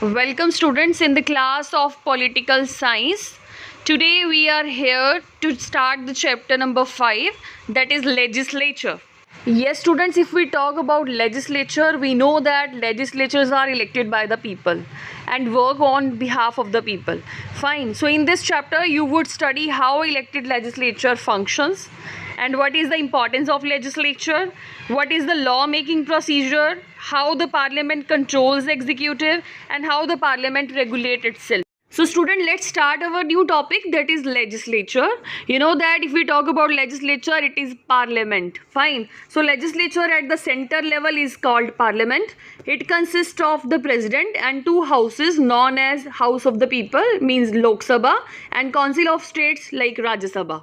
Welcome students in the class of political science. Today we are here to start the chapter number 5, that is legislature. Yes students, if we talk about legislature, we know that legislatures are elected by the people and work on behalf of the people. Fine. So in this chapter you would study how elected legislature functions and what is the importance of legislature, what is the law making procedure, how the parliament controls the executive, and how the parliament regulates itself. So student, let's start our new topic, that is legislature. You know that if we talk about legislature, it is parliament. Fine. So legislature at the center level is called parliament. It consists of the president and two houses known as House of the People, means Lok Sabha, and Council of States like Rajya Sabha.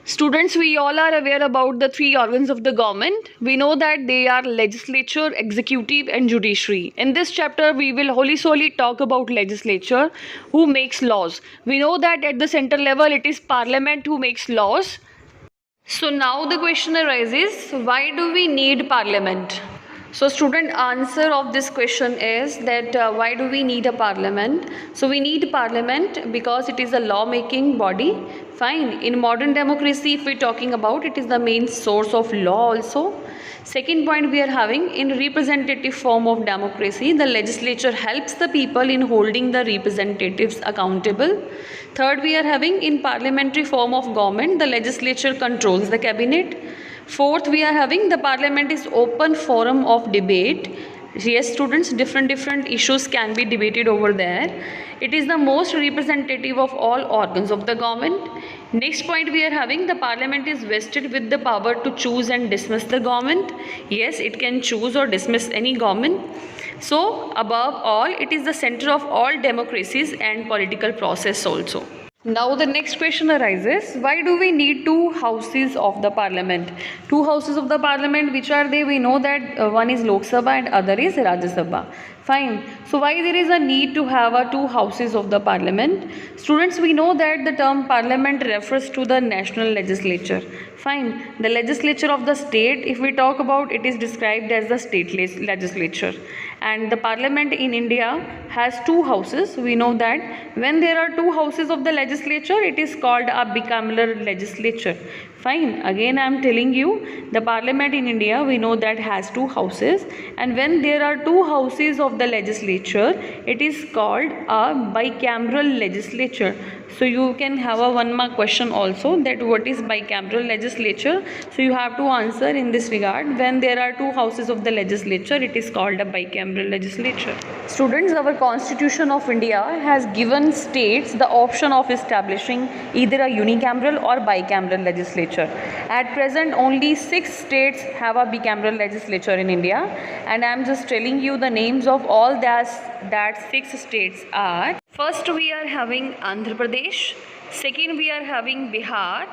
Students, we all are aware about the three organs of the government. We know that they are legislature, executive and judiciary. In this chapter, we will wholly solely talk about legislature, who makes laws. We know that at the center level, it is parliament who makes laws. So now the question arises, why do we need parliament? So student, answer of this question is that why do we need a parliament? So we need parliament because it is a law making body. Fine. In modern democracy, if we're talking about, it is the main source of law also. Second point we are having, in representative form of democracy, the legislature helps the people in holding the representatives accountable. Third, we are having, in parliamentary form of government, the legislature controls the cabinet. Fourth, we are having, the parliament is open forum of debate. Yes students, different issues can be debated over there. It is the most representative of all organs of the government. Next point we are having, the parliament is vested with the power to choose and dismiss the government. Yes, it can choose or dismiss any government. So above all, it is the center of all democracies and political process also. Now the next question arises, why do we need two houses of the parliament? Two houses of the parliament, which are they? We know that one is Lok Sabha and other is Rajya Sabha. Fine. So why there is a need to have two houses of the parliament? Students, we know that the term parliament refers to the national legislature. Fine. The legislature of the state, if we talk about, it is described as the state legislature. And the parliament in India has two houses. We know that when there are two houses of the legislature, it is called a bicameral legislature. Fine. Again, I am telling you, the parliament in India, we know that has two houses. And when there are two houses of the legislature, it is called a bicameral legislature. So you can have a one mark question also, that what is bicameral legislature. So you have to answer in this regard. When there are two houses of the legislature, it is called a bicameral legislature. Students, our Constitution of India has given states the option of establishing either a unicameral or bicameral legislature. At present, only 6 states have a bicameral legislature in India, and I am just telling you the names of all that 6 states are. First we are having Andhra Pradesh, second we are having Bihar,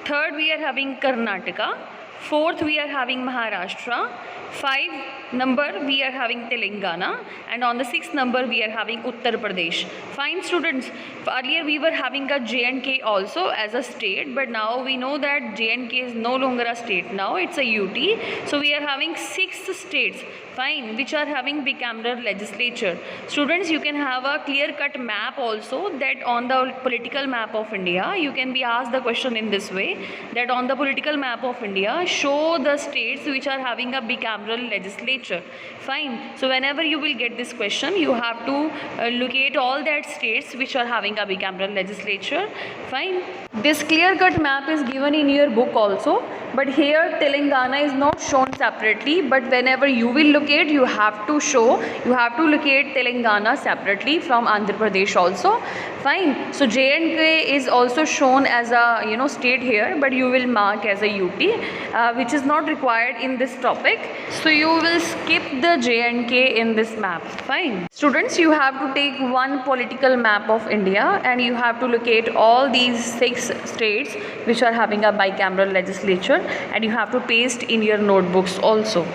third we are having Karnataka, fourth we are having Maharashtra, 5 number we are having Telangana, and on the 6th number we are having Uttar Pradesh. Fine students, earlier we were having a J&K also as a state, but now we know that J&K is no longer a state, now it's a UT. So we are having 6 states, fine, which are having bicameral legislature. Students, you can have a clear-cut map also, that on the political map of India, you can be asked the question in this way, that on the political map of India, show the states which are having a bicameral legislature. Fine. So whenever you will get this question, you have to locate all that states which are having a bicameral legislature. Fine. This clear-cut map is given in your book also, but here Telangana is not shown separately, but whenever you will locate, you have to locate Telangana separately from Andhra Pradesh also. Fine. So J&K is also shown as a state here, but you will mark as a UT, which is not required in this topic. So you will skip the J&K in this map. Fine. Students, you have to take one political map of India and you have to locate all these 6 states which are having a bicameral legislature, and you have to paste in your notebooks also.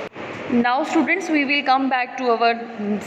Now students, we will come back to our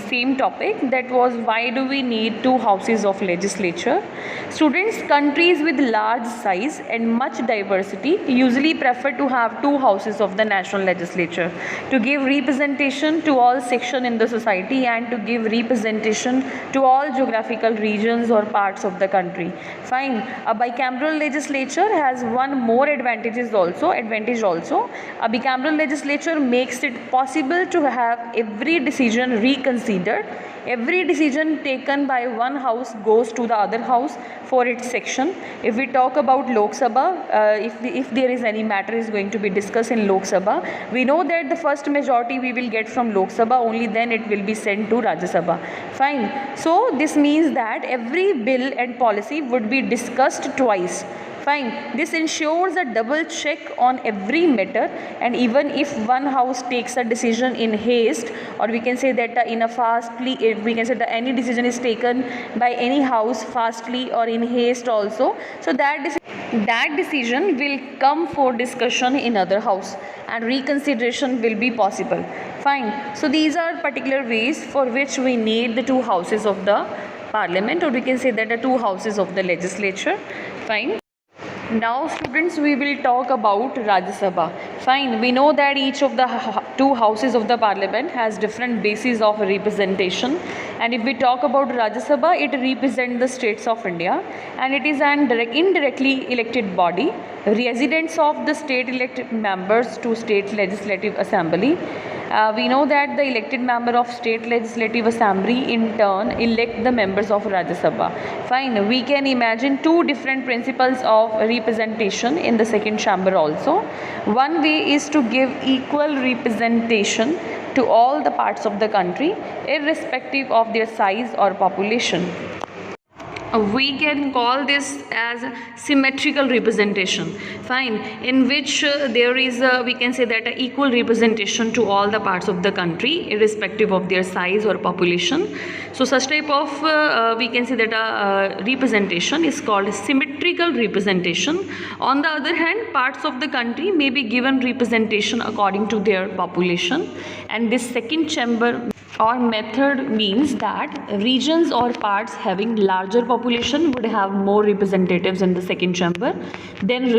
same topic, that was why do we need two houses of legislature. Students, countries with large size and much diversity usually prefer to have two houses of the national legislature to give representation to all sections in the society and to give representation to all geographical regions or parts of the country. Fine. A bicameral legislature has one more advantage also. A bicameral legislature makes it possible to have every decision reconsidered. Every decision taken by one house goes to the other house for its section. If we talk about Lok Sabha, if there is any matter is going to be discussed in Lok Sabha, we know that the first majority we will get from Lok Sabha, only then it will be sent to Rajya Sabha. Fine. So this means that every bill and policy would be discussed twice. Fine. This ensures a double check on every matter, and even if one house takes a decision in haste, or we can say that we can say that any decision is taken by any house fastly or in haste also, so that decision will come for discussion in other house and reconsideration will be possible. Fine. So these are particular ways for which we need the two houses of the parliament, or we can say that the two houses of the legislature. Fine. Now students, we will talk about Rajya Sabha. Fine, we know that each of the two houses of the parliament has different bases of representation, and if we talk about Rajya Sabha, it represents the states of India and it is an indirectly elected body. Residents of the state elect members to state legislative assembly. We know that the elected member of state legislative assembly in turn elect the members of Rajya Sabha. Fine, we can imagine two different principles of representation in the second chamber also. One way is to give equal representation to all the parts of the country irrespective of their size or population. We can call this as symmetrical representation. Fine, in which there is we can say that equal representation to all the parts of the country irrespective of their size or population. So such type of we can say that representation is called symmetrical representation. On the other hand, parts of the country may be given representation according to their population, and this second chamber or method means that regions or parts having larger population would have more representatives in the second chamber than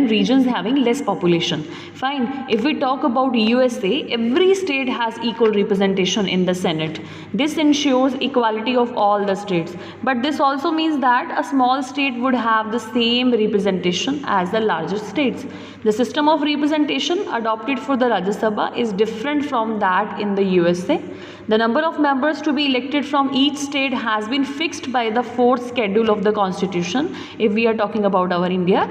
regions having less population. Fine. If we talk about USA, every state has equal representation in the Senate. This ensures equality of all the states. But this also means that a small state would have the same representation as the larger states. The system of representation adopted for the Rajya Sabha is different from that in the USA. The number of members to be elected from each state has been fixed by the 4th schedule of the Constitution, if we are talking about our India.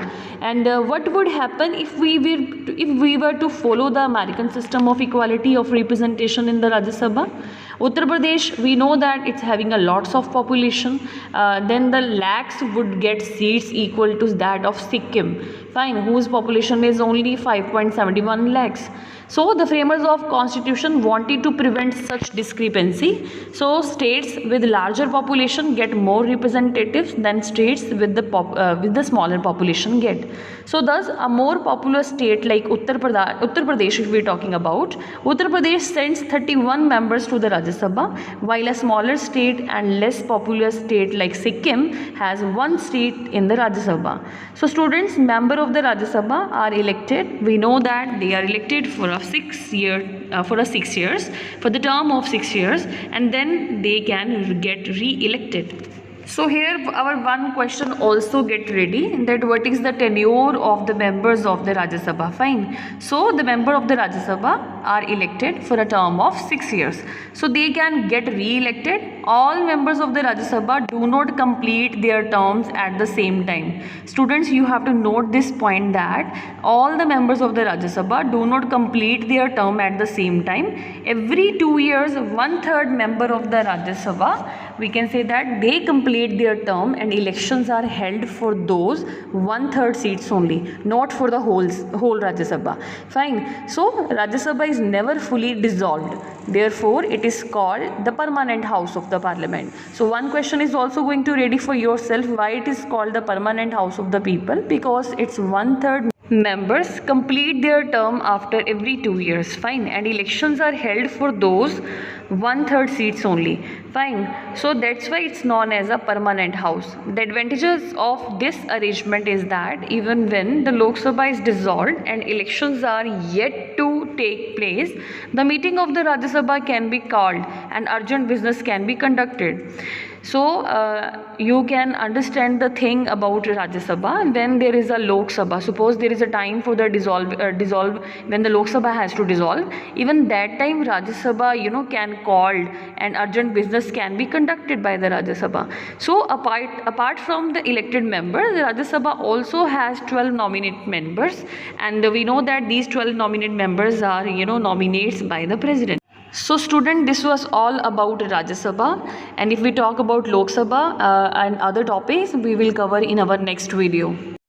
And what would happen if we were to follow the American system of equality of representation in the Rajya Sabha? Uttar Pradesh, we know that it's having a lots of population. Then the lakhs would get seats equal to that of Sikkim. Fine, whose population is only 5.71 lakhs. So the framers of constitution wanted to prevent such discrepancy. So states with larger population get more representatives than states with the smaller population get. So thus a more populous state like Uttar Pradesh, if we are talking about, Uttar Pradesh sends 31 members to the Rajya Sabha, while a smaller state and less populous state like Sikkim has one seat in the Rajya Sabha. So students, member of the Rajya Sabha are elected. We know that they are elected for a 6 years, for the term of 6 years, and then they can get re-elected. So here our one question also get ready, that what is the tenure of the members of the Rajya Sabha. Fine. So the member of the Rajya Sabha are elected for a term of 6 years. So they can get re-elected. All members of the Rajya Sabha do not complete their terms at the same time. Students, you have to note this point, that all the members of the Rajya Sabha do not complete their term at the same time. Every 2 years, 1/3 member of the Rajya Sabha, we can say that they complete their term, and elections are held for those 1/3 seats only, not for the whole Rajya Sabha. Fine. So Rajya Sabha is never fully dissolved. Therefore, it is called the permanent house of the parliament. So one question is also going to ready for yourself, why it is called the permanent house of the people? Because it's 1/3 members complete their term after every 2 years. Fine. And elections are held for those 1/3 seats only. Fine. So that's why it's known as a permanent house. The advantages of this arrangement is that even when the Lok Sabha is dissolved and elections are yet to take place, the meeting of the Rajya Sabha can be called and urgent business can be conducted. So you can understand the thing about Rajya Sabha when there is a Lok Sabha. Suppose there is a time for the dissolve when the Lok Sabha has to dissolve. Even that time Rajya Sabha can called and urgent business can be conducted by the Rajya Sabha. So apart from the elected members, the Rajya Sabha also has 12 nominate members, and we know that these 12 nominate members are nominates by the president. So student, this was all about Rajya Sabha, and if we talk about Lok Sabha and other topics, we will cover in our next video.